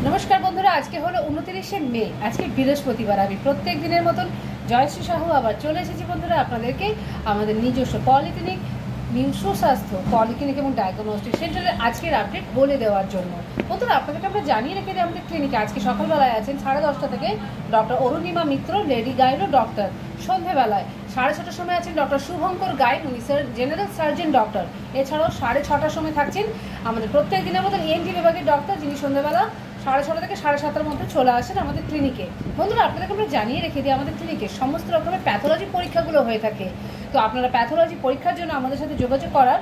নমস্কার বন্ধুরা, আজকে হলো 29শে মে। আজকে বৃহস্পতিবার। আমি প্রত্যেক দিনের মতন জয়শ্রী সাহু আবার চলে এসেছি বন্ধুরা আপনাদেরকে আমাদের নিজস্ব পলিক্লিনিক নিউ সুস্বাস্থ্য পলিক্লিনিক এবং ডায়াগনস্টিক সেন্টারের আজকের আপডেট বলে দেওয়ার জন্য। বন্ধুরা আপনাদেরকে আমরা জানিয়ে রেখে দিই আমাদের ক্লিনিকে আজকে সকালবেলায় আছেন 10:30 থেকে ডক্টর অরুণিমা মিত্র, লেডি গাইনো ডক্টর। সন্ধ্যেবেলায় 6:30টার সময় আছেন ডক্টর শুভঙ্কর গাইন, উনি জেনারেল সার্জন ডক্টর। এছাড়াও 6:30টার সময় থাকছেন আমাদের প্রত্যেক দিনের মতন এনটি বিভাগের ডক্টর, যিনি সন্ধ্যেবেলা 6:30 থেকে 7:30টার মধ্যে চলে আসেন আমাদের ক্লিনিকে। বন্ধুরা আপনাদেরকে আমরা জানিয়ে রেখে দিই আমাদের ক্লিনিকে সমস্ত রকমের প্যাথোলজি পরীক্ষাগুলো হয়ে থাকে। তো আপনারা প্যাথোলজি পরীক্ষার জন্য আমাদের সাথে যোগাযোগ করার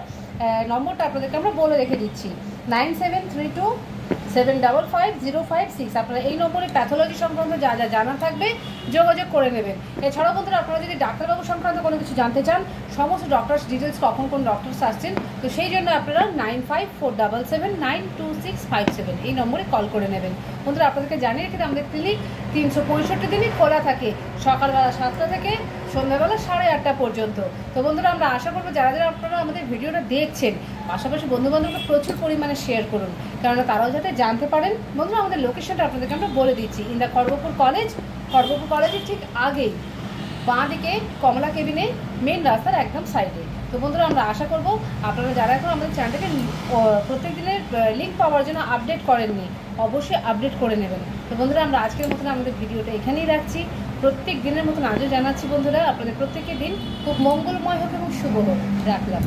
নম্বরটা আপনাদেরকে আমরা বলে রেখে দিচ্ছি 9732755056। আপনারা এই নম্বরে প্যাথোলজি সংক্রান্ত যা যা জানা থাকবে যোগাযোগ করে নেবেন। এছাড়াও বন্ধুরা আপনারা যদি ডাক্তারবাবু সংক্রান্ত কোনো কিছু জানতে চান, সমস্ত ডক্টরস ডিটেলস, কখন কোন ডক্টরস আসছেন, তো সেই জন্য আপনারা 9547779265 এই নম্বরে কল করে নেবেন। বন্ধুরা আপনাদেরকে জানিয়ে রেখে আমাদের ক্লিনিক 365 দিনই খোলা থাকে, সকালবেলা 7টা থেকে সন্ধ্যাবেলা 8:30 পর্যন্ত। তো বন্ধুরা আমরা আশা করবো যারা যারা আপনারা আমাদের ভিডিওটা দেখছেন, পাশাপাশি বন্ধুবান্ধবকে প্রচুর পরিমাণে শেয়ার করুন, কেননা তারাও যাতে জানতে পারেন। বন্ধুরা আমাদের লোকেশনটা আপনাদেরকে আমরা বলে দিচ্ছি, ইন দ্য খড়গপুর কলেজের ঠিক আগেই বাঁ দিকে কমলা কেবিনে মেন রাস্তার একদম সাইডে। তো বন্ধুরা আমরা আশা করব আপনারা যারা এখন আমাদের চ্যানেলটাকে প্রত্যেক দিনের লিঙ্ক পাওয়ার জন্য আপডেট করেননি, অবশ্যই আপডেট করে নেবেন। তো বন্ধুরা আমরা আজকের মতন আমাদের ভিডিওটা এখানেই রাখছি। প্রত্যেক দিনের মতন আজও জানাচ্ছি বন্ধুরা আপনাদের প্রত্যেকের দিন খুব মঙ্গলময় হোক এবং শুভ হোক। রাখলাম।